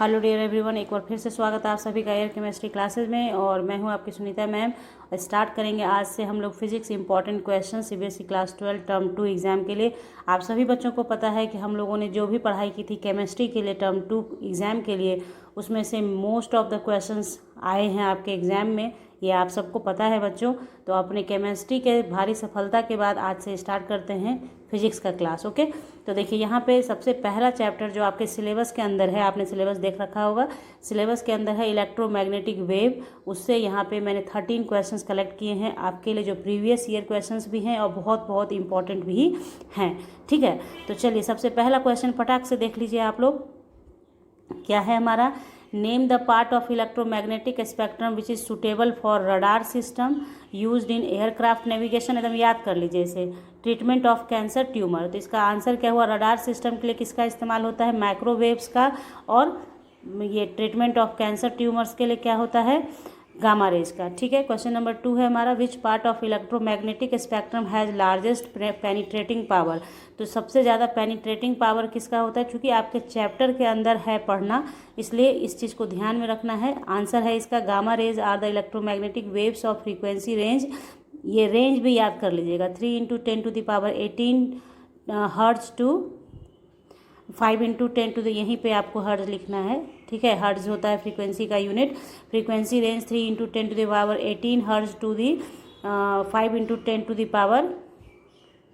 Hello dear everyone, एक बार फिर से स्वागत है आप सभी का एयर केमिस्ट्री क्लासेस में। और मैं हूं आपकी सुनीता मैम। स्टार्ट करेंगे आज से हम लोग physics important question CBSE class 12 term 2 exam के लिए। आप सभी बच्चों को पता है कि हम लोगों ने जो भी पढ़ाई की थी केमिस्ट्री के लिए टर्म 2 एग्ज़ाम के लिए, उसमें से मोस्ट ऑफ द क्वेश्चंस आए हैं आपके एग्ज़ाम में, ये आप सबको पता है बच्चों। तो अपने केमिस्ट्री के भारी सफलता के बाद आज से स्टार्ट करते हैं फिजिक्स का क्लास। ओके, तो देखिए यहाँ पे सबसे पहला चैप्टर जो आपके सिलेबस के अंदर है, आपने सिलेबस देख रखा होगा, सिलेबस के अंदर है इलेक्ट्रोमैग्नेटिक वेव। उससे यहाँ पे मैंने 13 क्वेश्चंस कलेक्ट किए हैं आपके लिए, जो प्रीवियस ईयर क्वेश्चंस भी हैं और बहुत बहुत इंपॉर्टेंट भी हैं। ठीक है, तो चलिए सबसे पहला क्वेश्चन फटाक से देख लीजिए आप लोग। क्या है हमारा, name the part of electromagnetic spectrum which is suitable for radar system used in aircraft navigation. एकदम याद कर लीजिए इसे। ट्रीटमेंट ऑफ कैंसर ट्यूमर, तो इसका आंसर क्या हुआ, रडार सिस्टम के लिए किसका इस्तेमाल होता है, माइक्रोवेव्स का। और ये ट्रीटमेंट ऑफ कैंसर ट्यूमर्स के लिए क्या होता है, गामा रेज का। ठीक है, क्वेश्चन नंबर 2 है हमारा, which part of electromagnetic spectrum has largest penetrating power. तो सबसे ज़्यादा पेनिट्रेटिंग पावर किसका होता है, क्योंकि आपके चैप्टर के अंदर है पढ़ना, इसलिए इस चीज़ को ध्यान में रखना है। आंसर है इसका gamma rays are the electromagnetic waves of frequency range. ये रेंज भी याद कर लीजिएगा, 3 × 10⁻18 हर्ट्ज टू 5 × 10 यहीं पे आपको हर्ट्ज लिखना है। ठीक है, हर्ट्ज होता है फ्रीक्वेंसी का unit. Frequency range 3 × 10⁻18 hertz to the 5 ×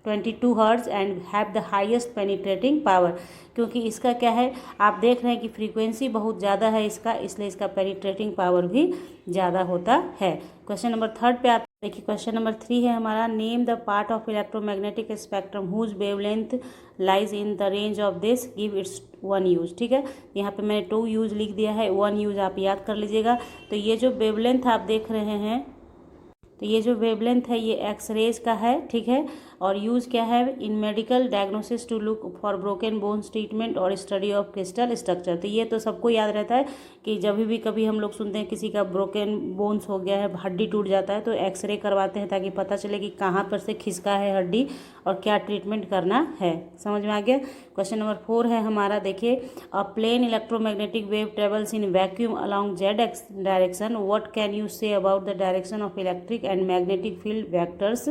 10⁻22 hertz and have the highest penetrating power. क्योंकि इसका क्या है, आप देख रहे हैं कि फ्रीक्वेंसी बहुत ज़्यादा है इसका, इसलिए इसका पेनिट्रेटिंग पावर भी ज़्यादा होता है। क्वेश्चन नंबर 3 पे आते हैं। देखिए क्वेश्चन नंबर 3 है हमारा, name the part of electromagnetic spectrum whose wavelength lies in the range of this, give its 1 use. ठीक है, यहाँ पे मैंने 2 यूज लिख दिया है, 1 यूज आप याद कर लीजिएगा। तो ये जो वेवलेंथ आप देख रहे हैं, तो ये जो वेवलेंथ है ये एक्स रेज का है। ठीक है, और यूज़ क्या है, in medical diagnosis to look for broken bones treatment और स्टडी ऑफ क्रिस्टल स्ट्रक्चर। तो ये तो सबको याद रहता है कि जब भी कभी हम लोग सुनते हैं किसी का ब्रोकन बोन्स हो गया है, हड्डी टूट जाता है, तो एक्सरे करवाते हैं ताकि पता चले कि कहाँ पर से खिसका है हड्डी और क्या ट्रीटमेंट करना है। समझ में आ गया। क्वेश्चन नंबर 4 है हमारा, देखिए, a plane electromagnetic wave travels in vacuum along z x direction, what can you say about the direction of electric and magnetic field vectors.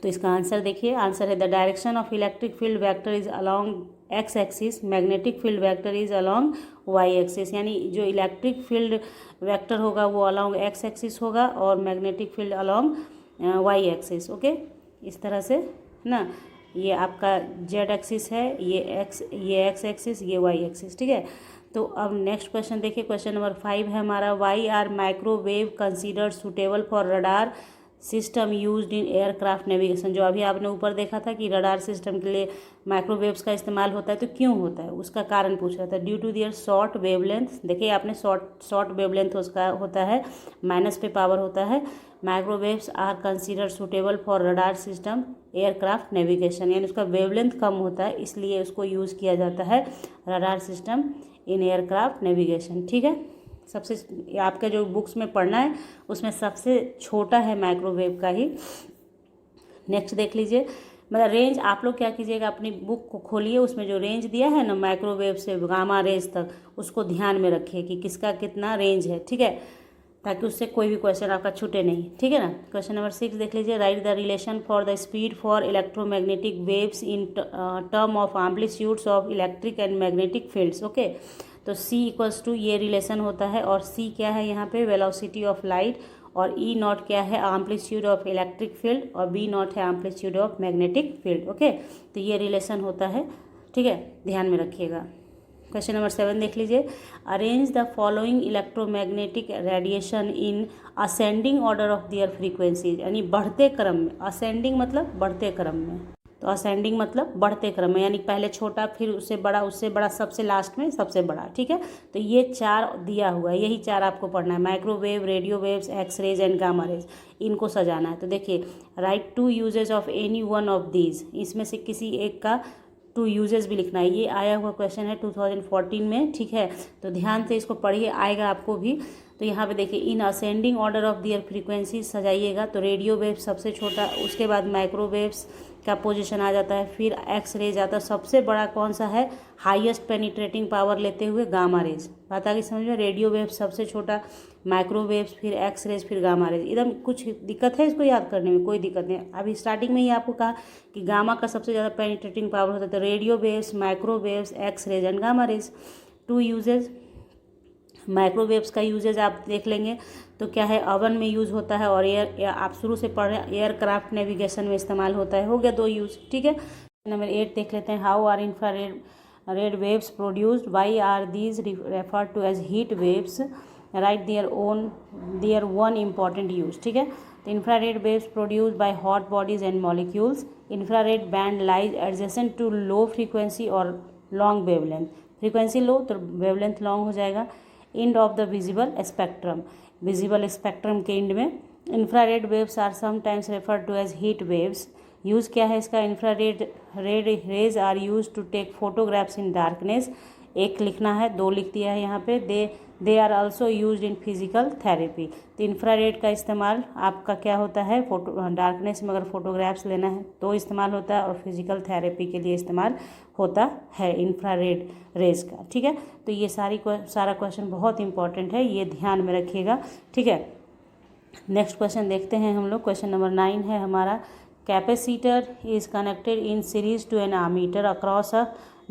तो इसका आंसर देखिए, आंसर है the direction of electric field vector is along x axis, magnetic field vector is along Y axis. यानी जो electric field vector होगा वो along x axis होगा और magnetic field along Y axis. Okay, इस तरह से ना, ये आपका जेड एक्सिस है, ये एक्स एक्सिस, ये वाई एक्सिस। ठीक है, तो अब नेक्स्ट क्वेश्चन देखिए, क्वेश्चन नंबर 5 है हमारा, why are microwave considered suitable for radar system used in aircraft navigation. जो अभी आपने ऊपर देखा था कि रडार सिस्टम के लिए माइक्रोवेव्स का इस्तेमाल होता है, तो क्यों होता है उसका कारण पूछ रहा था। Due to their short wavelength, देखिए आपने शॉर्ट वेवलेंथ उसका होता है, माइनस पे पावर होता है। Microwaves are considered suitable for radar system aircraft navigation, यानी उसका वेवलेंथ कम होता है, इसलिए उसको यूज़ किया जाता है radar system in aircraft navigation. ठीक है, सबसे आपके जो बुक्स में पढ़ना है उसमें सबसे छोटा है माइक्रोवेव का ही। नेक्स्ट देख लीजिए, मतलब रेंज आप लोग क्या कीजिएगा, अपनी बुक को खोलिए, उसमें जो रेंज दिया है ना माइक्रोवेव से गामा रेंज तक, उसको ध्यान में रखिए कि किसका कितना रेंज है। ठीक है, ताकि उससे कोई भी क्वेश्चन आपका छूटे नहीं। ठीक है ना। क्वेश्चन नंबर 6 देख लीजिए, right the relation for the speed for electromagnetic waves in term of amplitudes of electric and magnetic fields. Okay, तो C = ये रिलेशन होता है, और C क्या है यहाँ पे, वेलोसिटी ऑफ लाइट, और E0 क्या है, एम्पलीट्यूड ऑफ इलेक्ट्रिक फील्ड, और B0 है amplitude of magnetic field. Okay, तो ये रिलेशन होता है। ठीक है, ध्यान में रखिएगा। क्वेश्चन नंबर 7 देख लीजिए, arrange the following electromagnetic radiation in ascending order of their frequency, यानी बढ़ते क्रम में। असेंडिंग मतलब बढ़ते क्रम में, तो असेंडिंग मतलब बढ़ते क्रम में, यानी पहले छोटा, फिर उससे बड़ा, सबसे लास्ट में सबसे बड़ा। ठीक है, तो ये 4 दिया हुआ है, यही 4 आपको पढ़ना है, microwave, radio waves, X rays and gamma rays, इनको सजाना है। तो देखिए, write 2 usages of any one of these, इसमें से किसी एक का 2 यूजेस भी लिखना है। ये आया हुआ क्वेश्चन है 2014 में। ठीक है, तो ध्यान से इसको पढ़िए, आएगा आपको भी। तो यहाँ पे देखिए in ascending order of their frequency सजाइएगा, तो रेडियो वेव सबसे छोटा, उसके बाद माइक्रोवेव्स का पोजीशन आ जाता है, फिर एक्स रेज आता है, सबसे बड़ा कौन सा है, हाईएस्ट पेनिट्रेटिंग पावर लेते हुए गामा रेज। बात आ गई समझ में, रेडियो वेव सबसे छोटा, माइक्रोवेव्स, फिर एक्स रेज, फिर गामा रेज। एकदम कुछ दिक्कत है इसको याद करने में? कोई दिक्कत नहीं। अभी स्टार्टिंग में ही आपको कहा कि गामा का सबसे ज़्यादा पेनिट्रेटिंग पावर होता है, तो radio waves, microwaves, X rays and gamma rays. Two usages, microwaves का यूजेज आप देख लेंगे तो क्या है, ओवन में यूज़ होता है, और आप शुरू से पढ़ रहे हैं, एयरक्राफ्ट नेविगेशन में इस्तेमाल होता है। हो गया 2 यूज, ठीक है। नंबर 8 देख लेते हैं, how are infrared waves produced, why are these refer to as heat waves, write their one important use, ठीक है। तो infrared waves produced by hot bodies and molecules, infrared band lies adjacent to low frequency और long wavelength, frequency low तो wavelength long हो जाएगा। End of the visible spectrum, visible spectrum के end में। Infrared waves are sometimes refer to as heat waves, use क्या है इसका, infrared rays are use to take photographs in darkness, एक लिखना है, 2 लिख दिया है यहाँ पे। They are also use in physical therapy, तो इंफ्रारेड का इस्तेमाल आपका क्या होता है, डार्कनेस में अगर फोटोग्राफ्स लेना है तो इस्तेमाल होता है, और फिजिकल थेरेपी के लिए इस्तेमाल होता है इंफ्रारेड रेज का, ठीक है। तो ये सारा क्वेश्चन बहुत इंपॉर्टेंट है, ये ध्यान में रखिएगा, ठीक है। नेक्स्ट क्वेश्चन देखते हैं हम लोग। क्वेश्चन नंबर 9 है हमारा, capacitor is connected in series to an ammeter across a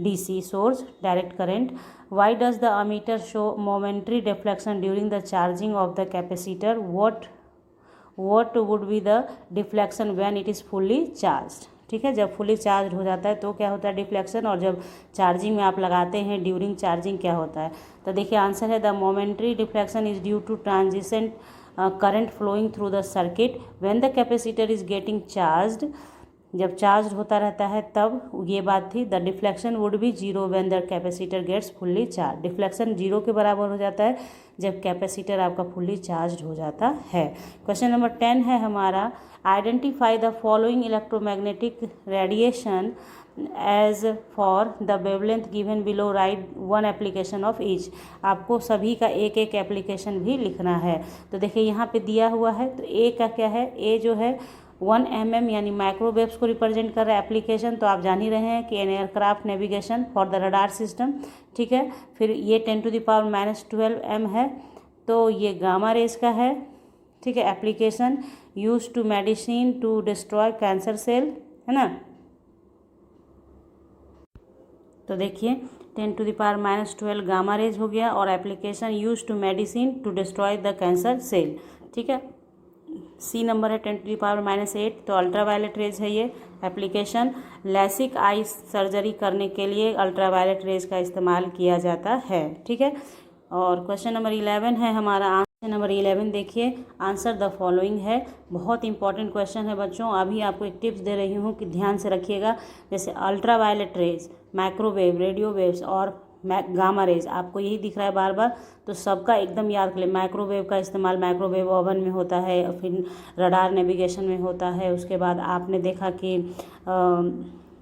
DC source direct current. Why does the ammeter show momentary deflection during the charging of the capacitor? What would be the deflection when it is fully charged? ठीक है, जब fully charge हो जाता है तो क्या होता है डिफ्लेक्शन, और जब चार्जिंग में आप लगाते हैं ड्यूरिंग चार्जिंग क्या होता है। तो देखिए आंसर है, the momentary deflection is due to transition current flowing through the circuit when the capacitor is getting charged, जब चार्ज होता रहता है तब ये बात थी। The deflection would be 0 when the capacitor gets fully charged, deflection 0 के बराबर हो जाता है जब कैपेसिटर आपका फुल्ली चार्ज हो जाता है। क्वेश्चन नंबर 10 है हमारा, identify the following electromagnetic radiation as for the wavelength given below, write one application of each. आपको सभी का एक एक एप्लीकेशन भी लिखना है। तो देखिए यहाँ पे दिया हुआ है, तो ए का क्या है, ए जो है 1 mm यानी माइक्रोवेव्स को रिप्रेजेंट कर रहा है एप्लीकेशन, तो आप जान ही रहे हैं कि an aircraft navigation for the radar system, ठीक है। फिर ये 10⁻⁻12 m है, तो ये गामा रेज का है, ठीक है। Application use to medicine to destroy cancer cell, है ना। तो देखिए 10⁻⁻12 गामा रेज हो गया, और application use to medicine to destroy the cancer cell, ठीक है। सी नंबर है 10⁻⁸, तो अल्ट्रावायलेट रेज है ये। एप्लीकेशन लैसिक आई सर्जरी करने के लिए अल्ट्रावायलेट रेज का इस्तेमाल किया जाता है, ठीक है। और क्वेश्चन नंबर 11 है हमारा, आंसर नंबर 11 देखिए, आंसर द फॉलोइंग है। बहुत इंपॉर्टेंट क्वेश्चन है बच्चों, अभी आपको एक टिप्स दे रही हूँ कि ध्यान से रखिएगा। जैसे ultraviolet rays, microwave, radio waves और गामा रेज, आपको यही दिख रहा है बार बार, तो सबका एकदम याद कर ले। माइक्रोवेव का इस्तेमाल माइक्रोवेव ओवन में होता है, और फिर रडार नेविगेशन में होता है। उसके बाद आपने देखा कि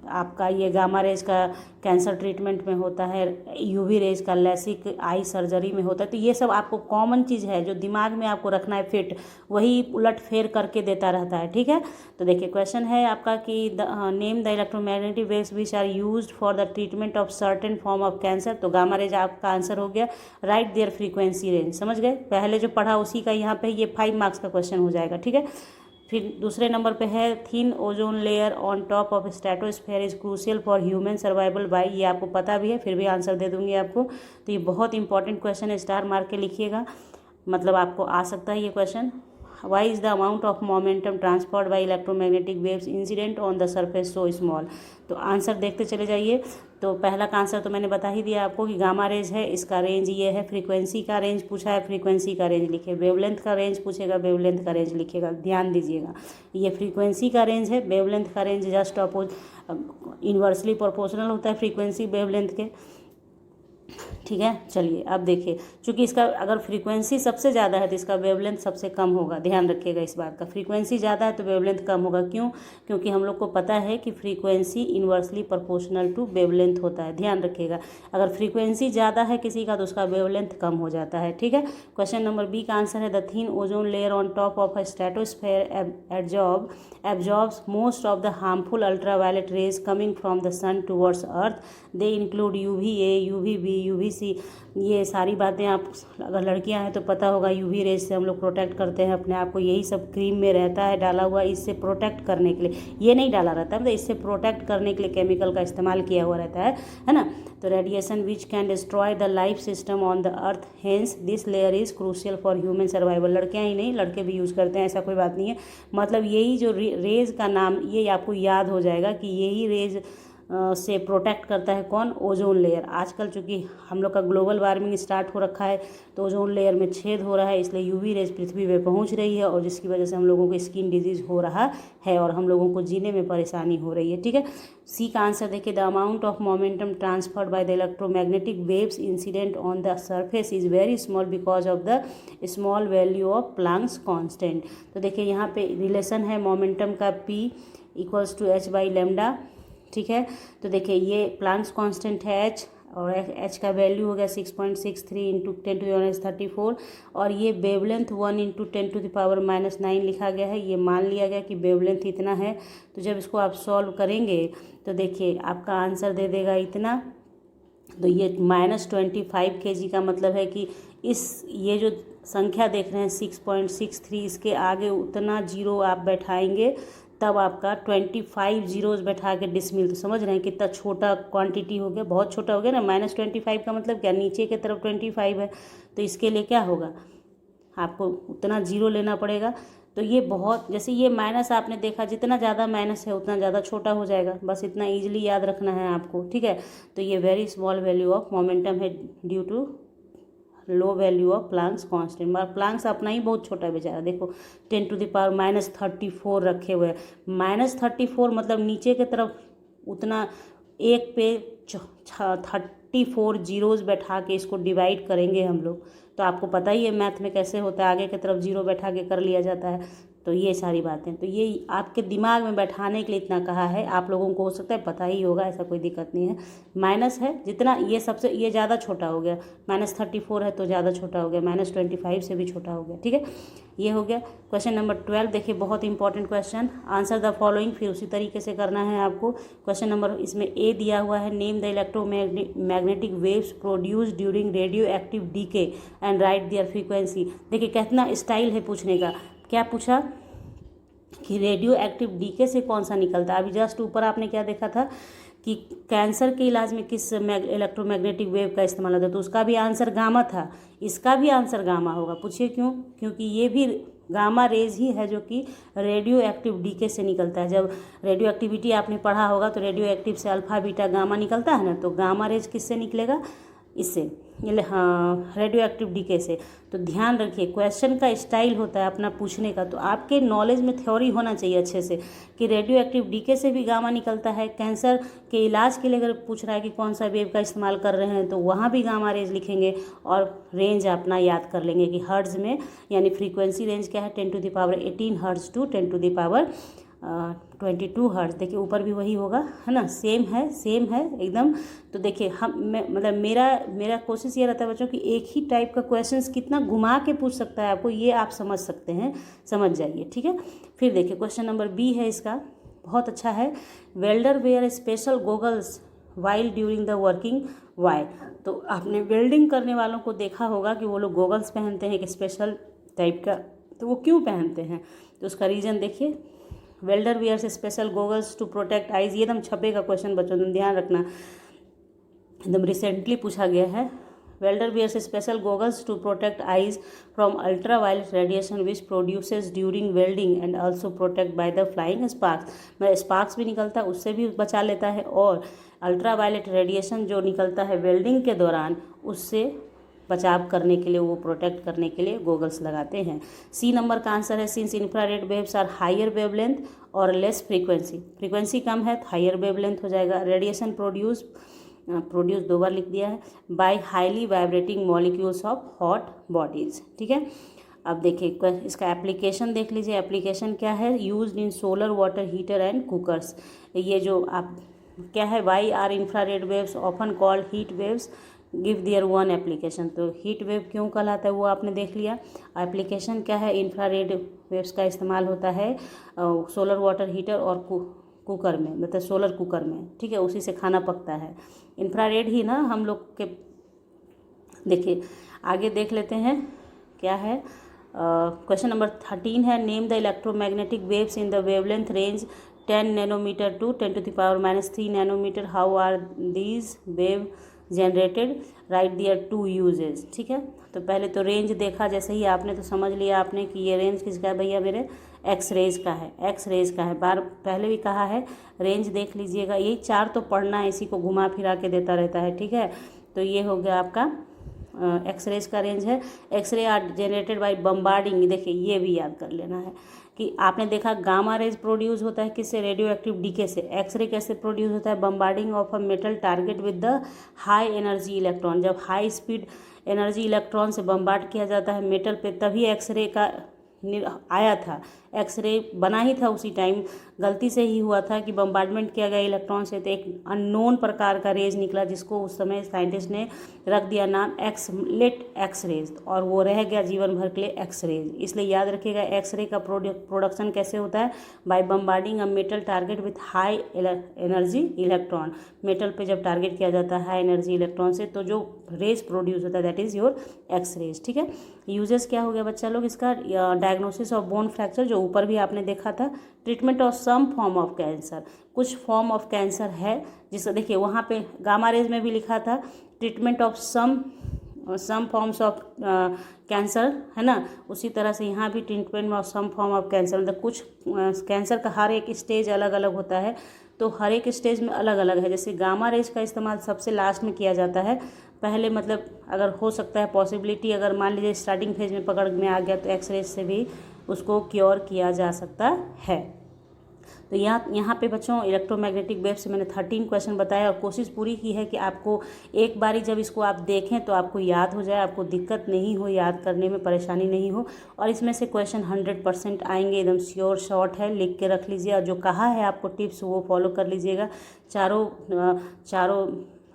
आपका ये गामा रेज का कैंसर ट्रीटमेंट में होता है, यूवी रेज का लैसिक आई सर्जरी में होता है। तो ये सब आपको कॉमन चीज़ है जो दिमाग में आपको रखना है फिट, वही उलट फेर करके देता रहता है, ठीक है। तो देखिए क्वेश्चन है आपका कि name the electromagnetic waves which are used for the treatment of certain form of cancer, तो गामा रेज आपका आंसर हो गया। राइट देयर फ्रीक्वेंसी रेंज, समझ गए, पहले जो पढ़ा उसी का यहाँ पे ये 5 मार्क्स का क्वेश्चन हो जाएगा, ठीक है। फिर दूसरे नंबर पे है, thin ozone layer on top of stratosphere is crucial for human survival by, ये आपको पता भी है, फिर भी आंसर दे दूंगी आपको। तो ये बहुत इंपॉर्टेंट क्वेश्चन है, स्टार मार्क के लिखिएगा, मतलब आपको आ सकता है ये question. Why is the amount of momentum transferred by electromagnetic waves incident on the surface so small, तो आंसर देखते चले जाइए। तो पहला का आंसर तो मैंने बता ही दिया आपको कि गामा रेज है, इसका रेंज ये है। फ्रीक्वेंसी का रेंज पूछा है, फ्रीक्वेंसी का रेंज लिखिए। वेवलेंथ का रेंज पूछेगा, वेवलेंथ का रेंज लिखिएगा, ध्यान दीजिएगा। ये फ्रीक्वेंसी का रेंज है, वेवलेंथ का रेंज जस्ट इनवर्सली प्रोपोर्शनल होता है फ्रीक्वेंसी वेवलेंथ के, ठीक है। चलिए अब देखिए, चूँकि इसका अगर फ्रीक्वेंसी सबसे ज़्यादा है तो इसका वेवलेंथ सबसे कम होगा, ध्यान रखिएगा इस बात का। फ्रीक्वेंसी ज़्यादा है तो वेवलेंथ कम होगा, क्यों? क्योंकि हम लोग को पता है कि frequency inversely proportional to wavelength होता है, ध्यान रखिएगा। अगर फ्रीक्वेंसी ज़्यादा है किसी का तो उसका वेवलेंथ कम हो जाता है, ठीक है। क्वेश्चन नंबर बी का आंसर है the thin ozone layer on top of a stratosphere absorbs most of the harmful ultraviolet rays coming from the sun towards earth. They include UVA, UVB, UVC। ये सारी बातें आप अगर लड़कियां हैं तो पता होगा, यूवी रेज से हम लोग प्रोटेक्ट करते हैं अपने आप को, यही सब क्रीम में रहता है डाला हुआ, इससे प्रोटेक्ट करने के लिए। ये नहीं डाला रहता है, मतलब इससे प्रोटेक्ट करने के लिए केमिकल का इस्तेमाल किया हुआ रहता है ना। तो radiation which can destroy the life system on the earth, hence this layer is crucial for human survival. लड़कियाँ ही नहीं, लड़के भी यूज़ करते हैं, ऐसा कोई बात नहीं है। मतलब यही जो रेज का नाम, ये आपको याद हो जाएगा कि यही रेज से प्रोटेक्ट करता है कौन? Ozone layer. आजकल चूँकि हम लोग का ग्लोबल वार्मिंग स्टार्ट हो रखा है तो ओजोन लेयर में छेद हो रहा है, इसलिए यूवी रेज पृथ्वी पे पहुंच रही है और जिसकी वजह से हम लोगों को स्किन डिजीज़ हो रहा है और हम लोगों को जीने में परेशानी हो रही है, ठीक है। सी का आंसर देखिए, the amount of momentum transferred by the electromagnetic waves incident on the surface is very small because of the small value of Planck's constant. तो देखिए यहाँ पे रिलेशन है मोमेंटम का, P equals to H by lambda, ठीक है। तो देखिए ये प्लांक्स कांस्टेंट है H, और H का वैल्यू हो गया 6.63 इंटू 10⁻34, और ये वेवलेंथ 1 इंटू 10⁻⁻9 लिखा गया है। ये मान लिया गया कि वेवलेंथ इतना है। तो जब इसको आप सॉल्व करेंगे तो देखिए आपका आंसर दे देगा इतना। तो ये -25 kg का मतलब है कि ये जो संख्या देख रहे हैं 6.63, इसके आगे उतना जीरो आप बैठाएंगे तब आपका 25 जीरोज बैठा के डिसमिल। तो समझ रहे हैं कितना छोटा क्वांटिटी हो गया, बहुत छोटा हो गया ना। -25 का मतलब क्या, नीचे के तरफ 25 है, तो इसके लिए क्या होगा, आपको उतना जीरो लेना पड़ेगा। तो ये बहुत, जैसे ये माइनस आपने देखा, जितना ज़्यादा माइनस है उतना ज़्यादा छोटा हो जाएगा, बस इतना ईजिली याद रखना है आपको, ठीक है। तो ये very small value of momentum है due to low value of Planck's constant. मगर प्लांक्स अपना ही बहुत छोटा है बेचारा, देखो 10⁻−34 रखे हुए हैं। -34 मतलब नीचे की तरफ उतना, एक पे 34 जीरोज बैठा के इसको डिवाइड करेंगे हम लोग। तो आपको पता ही है मैथ में कैसे होता है, आगे की तरफ जीरो बैठा के कर लिया जाता है। तो ये सारी बातें, तो ये आपके दिमाग में बैठाने के लिए इतना कहा है। आप लोगों को हो सकता है पता ही होगा, ऐसा कोई दिक्कत नहीं है। माइनस है जितना, ये सबसे ये ज़्यादा छोटा हो गया, -34 है तो ज़्यादा छोटा हो गया, -25 से भी छोटा हो गया, ठीक है। ये हो गया। क्वेश्चन नंबर 12 देखिए, बहुत important question. Answer the following, फिर उसी तरीके से करना है आपको। क्वेश्चन नंबर इसमें ए दिया हुआ है, name the electromagnetic waves produce during radio active decay and write their frequency. देखिए कितना स्टाइल है पूछने का। क्या पूछा कि रेडियो एक्टिव डीके से कौन सा निकलता है। अभी जस्ट ऊपर आपने क्या देखा था कि कैंसर के इलाज में किस इलेक्ट्रोमैग्नेटिक वेव का इस्तेमाल होता है, तो उसका भी आंसर गामा था, इसका भी आंसर गामा होगा। पूछिए क्यों? क्योंकि ये भी गामा रेज ही है जो कि रेडियो एक्टिव डीके से निकलता है। जब रेडियो एक्टिविटी आपने पढ़ा होगा तो रेडियो एक्टिव से अल्फा बीटा गामा निकलता है ना, तो गामा रेज किससे निकलेगा? इससे, हाँ, रेडियो एक्टिव डीके से। तो ध्यान रखिए, क्वेश्चन का स्टाइल होता है अपना पूछने का, तो आपके नॉलेज में थ्योरी होना चाहिए अच्छे से कि रेडियो एक्टिव डीके से भी गामा निकलता है। कैंसर के इलाज के लिए अगर पूछ रहा है कि कौन सा वेव का इस्तेमाल कर रहे हैं तो वहाँ भी गामा रेज लिखेंगे और रेंज अपना याद कर लेंगे कि हर्ट्ज में, यानी फ्रीक्वेंसी रेंज क्या है 10⁻18 हर्ट्ज टू 10⁻22 हर्ट्ज। देखिए ऊपर भी वही होगा, है ना, सेम है एकदम। तो देखिए मतलब मेरा कोशिश ये रहता है बच्चों कि एक ही टाइप का क्वेश्चंस कितना घुमा के पूछ सकता है आपको, ये आप समझ सकते हैं, समझ जाइए, ठीक है। फिर देखिए क्वेश्चन नंबर बी है इसका, बहुत अच्छा है। Welder wear special goggles while during the working, why. तो आपने वेल्डिंग करने वालों को देखा होगा कि वो लोग गोगल्स पहनते हैं एक स्पेशल टाइप का, तो वो क्यों पहनते हैं? तो उसका रीज़न देखिए, welder wears special goggles to protect eyes. ये एकदम छपेगा क्वेश्चन बच्चों, तुम ध्यान रखना, एकदम रिसेंटली पूछा गया है। Welder wears special goggles to protect eyes from ultra violet radiation which produces during welding and also protect by the flying sparks. मतलब स्पार्क्स भी निकलता है उससे भी बचा लेता है, और अल्ट्रा वायलेट रेडिएशन जो निकलता है वेल्डिंग के दौरान उससे बचाव करने के लिए, वो प्रोटेक्ट करने के लिए गोगल्स लगाते हैं। सी नंबर का आंसर है, since infrared waves are higher wavelength और लेस फ्रीक्वेंसी। फ्रीक्वेंसी कम है तो हायर वेवलेंथ हो जाएगा। रेडिएशन प्रोड्यूस प्रोड्यूस 2 बार लिख दिया है, by highly vibrating molecules of hot bodies. ठीक है, अब देखिए इसका एप्लीकेशन देख लीजिए। एप्लीकेशन क्या है, used in solar water heater and cookers. ये जो आप क्या है, why are infrared waves often called heat waves give their one application. तो हीट वेव क्यों कहलाता है वो आपने देख लिया। एप्लीकेशन क्या है, इंफ्रारेड वेव्स का इस्तेमाल होता है सोलर वाटर हीटर और कुकर में, मतलब सोलर कुकर में। ठीक है, उसी से खाना पकता है। इंफ्रारेड ही ना हम लोग के। देखिए आगे देख लेते हैं क्या है। क्वेश्चन नंबर 13 है, name the electromagnetic waves in the wavelength range 10 nanometer to 10⁻³ nanometer. How are these wave generated, write their 2 uses. ठीक है, तो पहले तो रेंज देखा, जैसे ही आपने तो समझ लिया आपने कि ये रेंज किसका है भैया, मेरे एक्स रेज का है। एक्स रेज का है, बार पहले भी कहा है, रेंज देख लीजिएगा। यही 4 तो पढ़ना है, इसी को घुमा फिरा के देता रहता है। ठीक है, तो ये हो गया आपका एक्सरेज का रेंज है। X ray are generated by bombarding. देखिए ये भी याद कर लेना है कि आपने देखा गामा रेज प्रोड्यूस होता है किससे, रेडियो एक्टिव डीके से। एक्सरे कैसे प्रोड्यूस होता है, bombarding of a metal target with the high energy electron. जब हाई स्पीड एनर्जी इलेक्ट्रॉन से बम्बार्ड किया जाता है मेटल पे, तभी एक्सरे का आया था। एक्सरे बना ही था उसी टाइम, गलती से ही हुआ था कि बम्बार्डमेंट किया गया इलेक्ट्रॉन से, तो एक अननोन प्रकार का रेज निकला, जिसको उस समय साइंटिस्ट ने रख दिया नाम एक्स रेज, और वो रह गया जीवन भर के लिए एक्स रेज। इसलिए याद रखिएगा एक्सरे का प्रोडक्शन कैसे होता है, by bombarding a metal target with high energy electron. Metal पे जब टारगेट किया जाता है हाई एनर्जी इलेक्ट्रॉन से, तो जो रेज प्रोड्यूस होता है that is your X rays. ठीक है, यूजेस क्या हो गया बच्चा लोग इसका, डायग्नोसिस ऑफ बोन फ्रैक्चर जो ऊपर भी आपने देखा था, treatment of some form of cancer. कुछ फॉर्म ऑफ कैंसर है जिससे देखिए वहाँ पे गामा रेज में भी लिखा था treatment of some forms of cancer, है ना। उसी तरह से यहाँ भी treatment of some form of cancer, मतलब कुछ कैंसर का हर एक स्टेज अलग अलग होता है, तो हर एक स्टेज में अलग अलग है। जैसे गामा रेज का इस्तेमाल सबसे लास्ट में किया जाता है, पहले मतलब अगर हो सकता है पॉसिबिलिटी, अगर मान लीजिए स्टार्टिंग फेज में पकड़ में आ गया तो एक्स रेज से भी उसको क्योर किया जा सकता है। तो यहाँ पे बच्चों इलेक्ट्रोमैग्नेटिक वेव से मैंने 13 क्वेश्चन बताया, और कोशिश पूरी की है कि आपको एक बारी जब इसको आप देखें तो आपको याद हो जाए, आपको दिक्कत नहीं हो, याद करने में परेशानी नहीं हो। और इसमें से क्वेश्चन 100% आएंगे, एकदम श्योर शॉर्ट है, लिख के रख लीजिए। और जो कहा है आपको टिप्स वो फॉलो कर लीजिएगा। चारों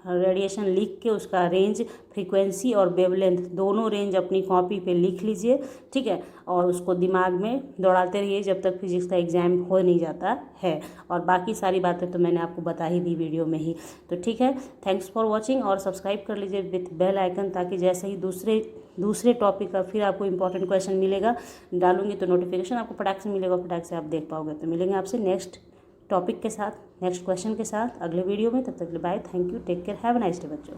रेडिएशन लिख के उसका रेंज, फ्रीक्वेंसी और वेवलेंथ दोनों रेंज अपनी कॉपी पे लिख लीजिए। ठीक है, और उसको दिमाग में दौड़ाते रहिए जब तक फिजिक्स का एग्ज़ाम हो नहीं जाता है। और बाकी सारी बातें तो मैंने आपको बता ही दी वीडियो में ही। तो ठीक है, थैंक्स फॉर वॉचिंग, और सब्सक्राइब कर लीजिए विथ बेल आइकन, ताकि जैसे ही दूसरे टॉपिक का फिर आपको इंपॉर्टेंट क्वेश्चन मिलेगा डालूंगी तो नोटिफिकेशन आपको फटाक से मिलेगा, फटाक से आप देख पाओगे। तो मिलेंगे आपसे नेक्स्ट टॉपिक के साथ, नेक्स्ट क्वेश्चन के साथ अगले वीडियो में। तब तक bye, thank you, take care, have a nice day बच्चों।